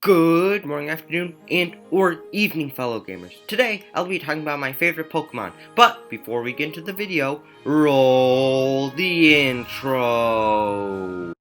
Good morning, afternoon, and or evening, fellow gamers. Today, I'll be talking about my favorite Pokemon. But before we get into the video, roll the intro.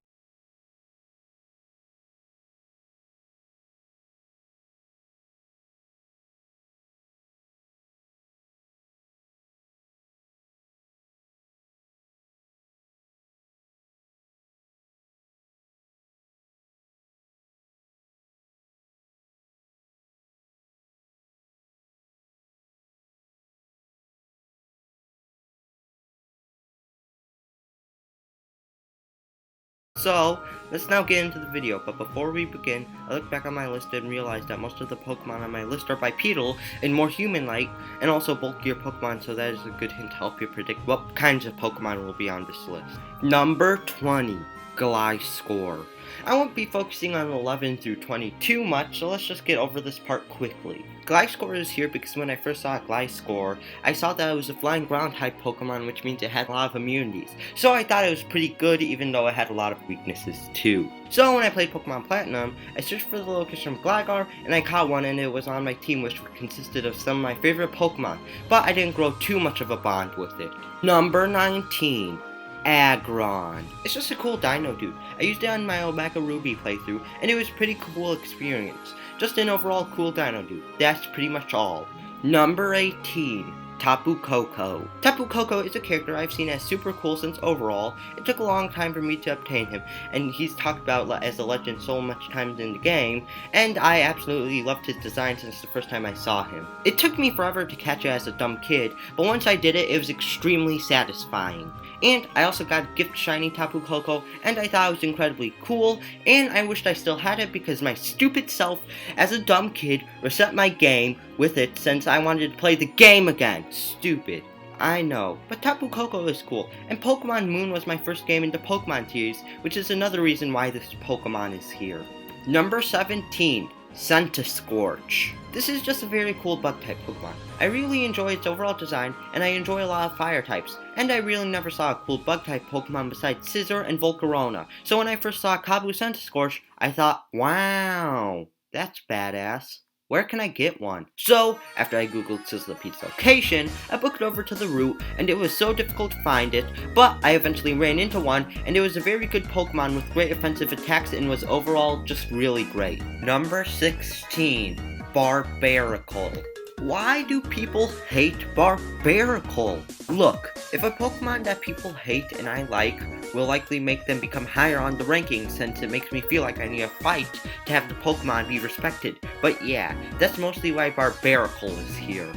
So, let's now get into the video, but before we begin, I looked back on my list and realized that most of the Pokemon on my list are bipedal and more human-like, and also bulkier Pokemon, so that is a good hint to help you predict what kinds of Pokemon will be on this list. Number 20, Gliscor. I won't be focusing on 11 through 20 too much, so let's just get over this part quickly. Gliscor is here because when I first saw Gliscor, I saw that it was a flying ground type Pokemon, which means it had a lot of immunities. So I thought it was pretty good, even though it had a lot of weaknesses too. So when I played Pokemon Platinum, I searched for the location of Gligar, and I caught one, and it was on my team, which consisted of some of my favorite Pokemon, but I didn't grow too much of a bond with it. Number 19. Aggron. It's just a cool dino dude. I used it on my Omega Ruby playthrough, and it was a pretty cool experience. Just an overall cool dino dude. That's pretty much all. Number 18. Tapu Coco. Tapu Coco is a character I've seen as super cool since overall. It took a long time for me to obtain him, and he's talked about as a legend so much times in the game, and I absolutely loved his design since the first time I saw him. It took me forever to catch it as a dumb kid, but once I did it, it was extremely satisfying. And I also got a gift shiny Tapu Coco, and I thought it was incredibly cool, and I wished I still had it because my stupid self, as a dumb kid, reset my game with it since I wanted to play the game again. Stupid. I know, but Tapu Coco is cool, and Pokemon Moon was my first game in the Pokemon series, which is another reason why this Pokemon is here. Number 17. Scorch. This is just a very cool bug-type Pokemon. I really enjoy its overall design, and I enjoy a lot of fire types, and I really never saw a cool bug-type Pokemon besides Scizor and Volcarona. So when I first saw Kabu Scorch, I thought, wow, that's badass. Where can I get one? So, after I googled Sizzlipede's location, I booked over to the route, and it was so difficult to find it, but I eventually ran into one, and it was a very good Pokemon with great offensive attacks and was overall just really great. Number 16. Barrageal. Why do people hate Barrageal? Look, if a Pokemon that people hate and I like will likely make them become higher on the rankings since it makes me feel like I need a fight to have the Pokemon be respected. But yeah, that's mostly why Barrageal is here.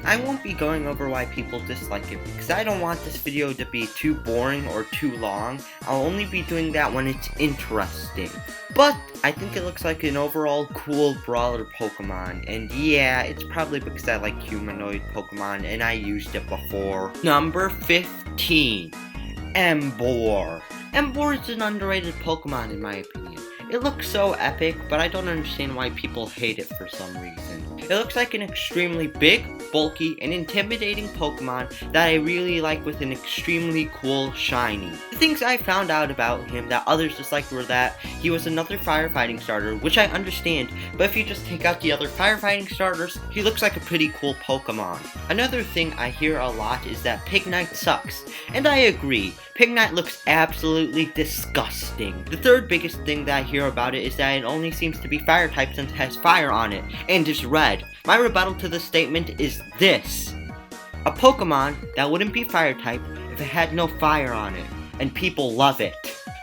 I won't be going over why people dislike it because I don't want this video to be too boring or too long. I'll only be doing that when it's interesting. But I think it looks like an overall cool brawler Pokemon, and yeah, it's probably because I like humanoid Pokemon and I used it before. Number 15. Emboar. Emboar is an underrated Pokemon in my opinion. It looks so epic, but I don't understand why people hate it for some reason. It looks like an extremely big, bulky, and intimidating Pokemon that I really like with an extremely cool shiny. The things I found out about him that others disliked were that he was another firefighting starter, which I understand, but if you just take out the other firefighting starters, he looks like a pretty cool Pokemon. Another thing I hear a lot is that Pignite sucks, and I agree. Pignite looks absolutely disgusting. The third biggest thing that I hear about it is that it only seems to be fire type since it has fire on it, and is red. My rebuttal to this statement is this. A Pokemon that wouldn't be fire type if it had no fire on it, and people love it.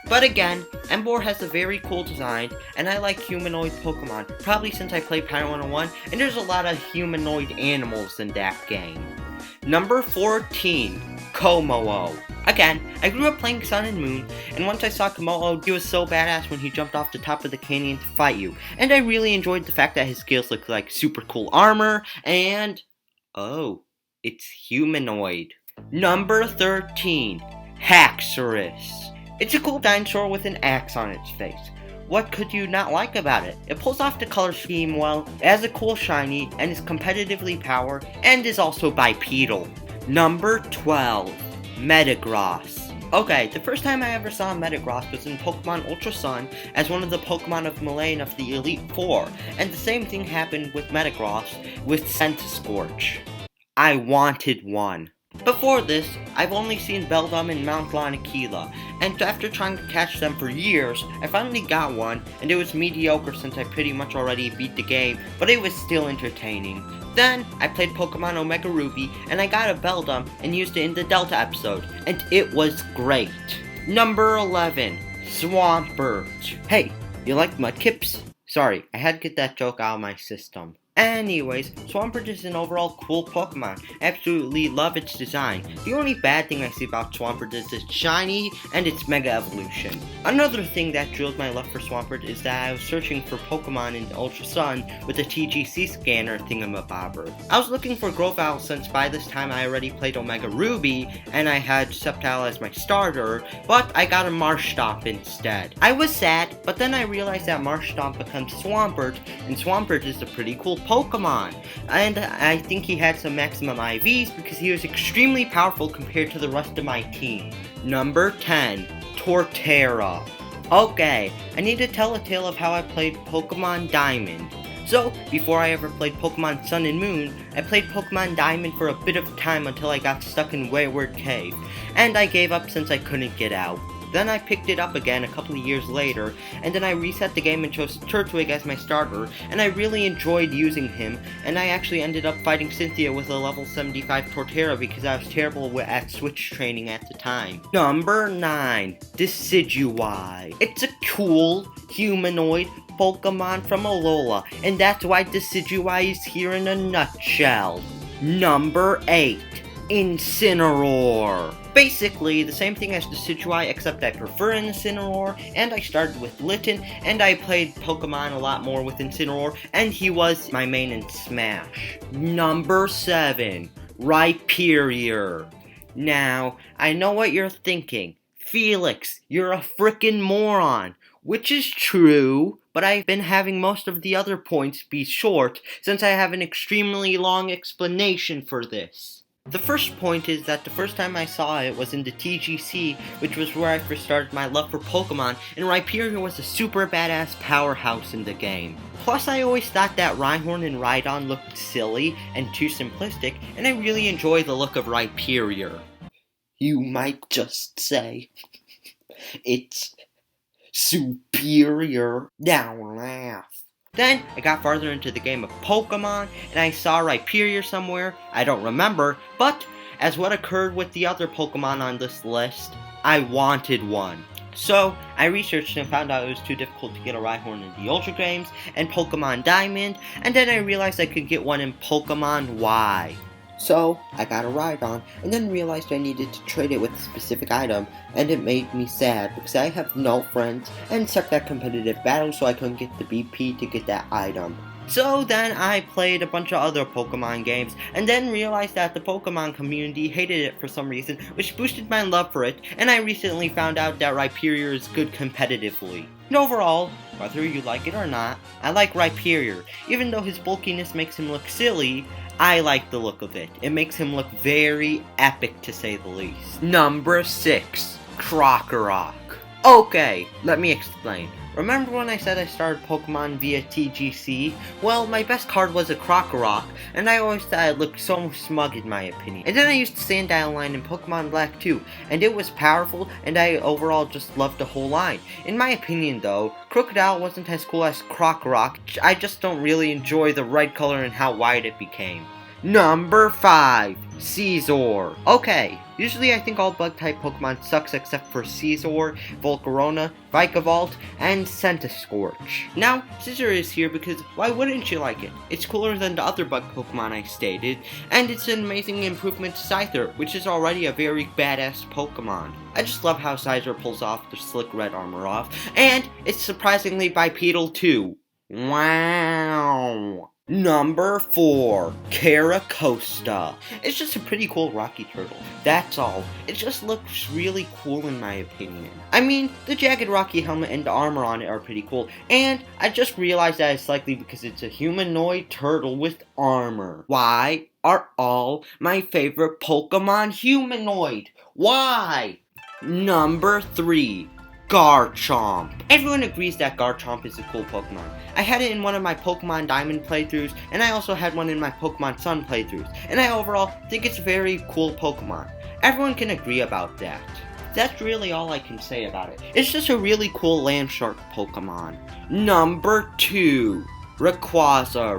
But again, Emboar has a very cool design, and I like humanoid Pokemon, probably since I played Pyro 101, and there's a lot of humanoid animals in that game. Number 14. Kommo-o. Again, I grew up playing Sun and Moon, and once I saw Kommo-o, he was so badass when he jumped off the top of the canyon to fight you, and I really enjoyed the fact that his skills looked like super cool armor, and oh, it's humanoid. Number 13. Haxorus. It's a cool dinosaur with an axe on its face. What could you not like about it? It pulls off the color scheme well, it has a cool shiny, and is competitively powered, and is also bipedal. Number 12. Metagross. Okay, the first time I ever saw Metagross was in Pokemon Ultra Sun as one of the Pokemon of Malayne of the Elite Four, and the same thing happened with Metagross with Scorch. I wanted one. Before this, I've only seen Beldum and Mount Lanakila, and after trying to catch them for years, I finally got one, and it was mediocre since I pretty much already beat the game, but it was still entertaining. Then, I played Pokemon Omega Ruby, and I got a Beldum and used it in the Delta episode, and it was great. Number 11, Swampert. Hey, you like Mudkips? Sorry, I had to get that joke out of my system. Anyways, Swampert is an overall cool Pokemon. I absolutely love its design. The only bad thing I see about Swampert is it's shiny and its Mega Evolution. Another thing that drilled my love for Swampert is that I was searching for Pokemon in Ultra Sun with a TGC scanner thingamabobber. I was looking for Grovyle since by this time I already played Omega Ruby and I had Sceptile as my starter, but I got a Marshtomp instead. I was sad, but then I realized that Marshtomp becomes Swampert, and Swampert is a pretty cool Pokemon, and I think he had some maximum IVs because he was extremely powerful compared to the rest of my team. Number 10, Torterra. Okay, I need to tell a tale of how I played Pokemon Diamond. So, before I ever played Pokemon Sun and Moon, I played Pokemon Diamond for a bit of time until I got stuck in Wayward Cave, and I gave up since I couldn't get out. Then I picked it up again a couple of years later, and then I reset the game and chose Turtwig as my starter, and I really enjoyed using him, and I actually ended up fighting Cynthia with a level 75 Torterra because I was terrible at switch training at the time. Number 9, decidueye. It's a cool, humanoid Pokemon from Alola, and that's why decidueye is here in a nutshell. Number 8, Incineroar. Basically, the same thing as Decidueye, except I prefer Incineroar, and I started with Litten, and I played Pokemon a lot more with Incineroar, and he was my main in Smash. Number 7, Ryperio. Now, I know what you're thinking. Felix, you're a frickin' moron. Which is true, but I've been having most of the other points be short, since I have an extremely long explanation for this. The first point is that the first time I saw it was in the TGC, which was where I first started my love for Pokemon, and Ryperio was a super badass powerhouse in the game. Plus, I always thought that Rhyhorn and Rhydon looked silly and too simplistic, and I really enjoy the look of Ryperio. You might just say, it's superior. Now laugh. Then, I got farther into the game of Pokemon, and I saw Ryperio somewhere, I don't remember, but, as what occurred with the other Pokemon on this list, I wanted one. So, I researched and found out it was too difficult to get a Rhyhorn in the Ultra games, and Pokemon Diamond, and then I realized I could get one in Pokemon Y. So, I got a Rhydon, and then realized I needed to trade it with a specific item, and it made me sad because I have no friends and sucked at competitive battles, so I couldn't get the BP to get that item. So then I played a bunch of other Pokemon games, and then realized that the Pokemon community hated it for some reason, which boosted my love for it, and I recently found out that Ryperio is good competitively. And overall, whether you like it or not, I like Ryperio. Even though his bulkiness makes him look silly, I like the look of it. It makes him look very epic, to say the least. Number 6, Crocodile. Okay, let me explain. Remember when I said I started Pokemon via TGC? Well, my best card was a Crocodile, and I always thought it looked so smug in my opinion. And then I used the Sandile line in Pokemon Black too, and it was powerful, and I overall just loved the whole line. In my opinion though, Crocodile wasn't as cool as Crocodile. I just don't really enjoy the red color and how wide it became. Number 5, Scizor. Okay, usually I think all bug-type Pokemon sucks except for Scizor, Volcarona, Vikavolt, and Scorch. Now, Scizor is here because why wouldn't you like it? It's cooler than the other bug Pokemon I stated, and it's an amazing improvement to Scyther, which is already a very badass Pokemon. I just love how Scizor pulls off the slick red armor off, and it's surprisingly bipedal too. Wow. Number 4, Karacosta. It's just a pretty cool rocky turtle. That's all. It just looks really cool in my opinion. I mean, the jagged rocky helmet and the armor on it are pretty cool, and I just realized that it's likely because it's a humanoid turtle with armor. Why are all my favorite Pokemon humanoid? Why? Number 3. Garchomp. Everyone agrees that Garchomp is a cool Pokemon. I had it in one of my Pokemon Diamond playthroughs, and I also had one in my Pokemon Sun playthroughs, and I overall think it's a very cool Pokemon. Everyone can agree about that. That's really all I can say about it. It's just a really cool land shark Pokemon. Number 2. Raquazza.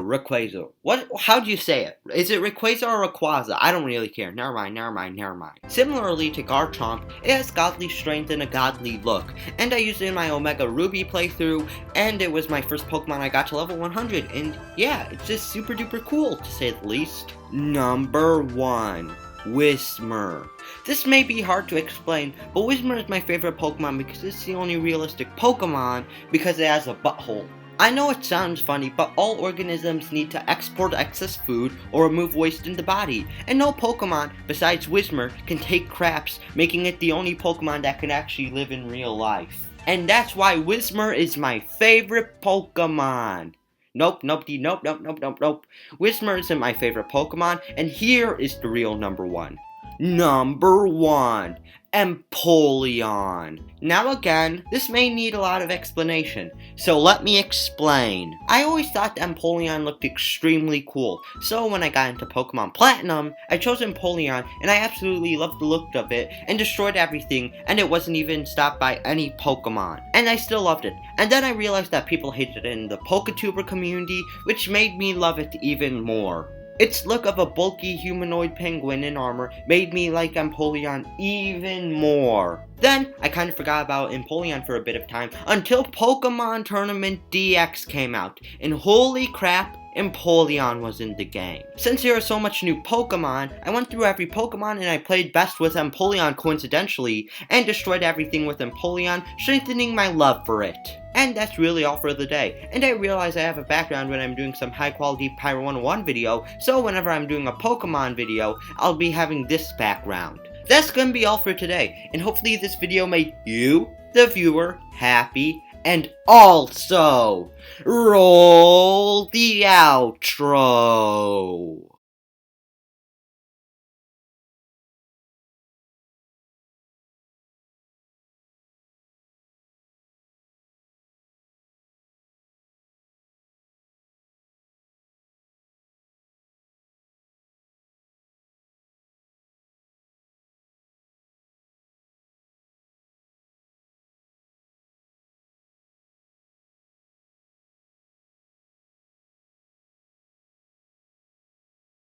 How do you say it? Is it Rayquaza or Raquazza? I don't really care. Never mind. Similarly to Garchomp, it has godly strength and a godly look. And I used it in my Omega Ruby playthrough, and it was my first Pokemon I got to level 100. And yeah, it's just super duper cool, to say the least. Number 1. Whismur. This may be hard to explain, but Whismur is my favorite Pokemon because it's the only realistic Pokemon because it has a butthole. I know it sounds funny, but all organisms need to export excess food or remove waste in the body, and no Pokemon besides Whismur can take craps, making it the only Pokemon that can actually live in real life. And that's why Whismur is my favorite Pokemon. Nope. Whismur isn't my favorite Pokemon, and here is the real number 1. Number 1. Empoleon. Now again, this may need a lot of explanation, so let me explain. I always thought Empoleon looked extremely cool, so when I got into Pokemon Platinum, I chose Empoleon, and I absolutely loved the look of it, and destroyed everything, and it wasn't even stopped by any Pokemon. And I still loved it, and then I realized that people hated it in the Poketuber community, which made me love it even more. Its look of a bulky humanoid penguin in armor made me like Empoleon even more. Then, I kind of forgot about Empoleon for a bit of time until Pokemon Tournament DX came out, and holy crap, Empoleon was in the game. Since there are so much new Pokemon, I went through every Pokemon and I played best with Empoleon coincidentally, and destroyed everything with Empoleon, strengthening my love for it. And that's really all for the day. And I realize I have a background when I'm doing some high quality Pyro 101 video, so whenever I'm doing a Pokemon video, I'll be having this background. That's gonna be all for today, and hopefully this video made you, the viewer, happy, and also roll the outro.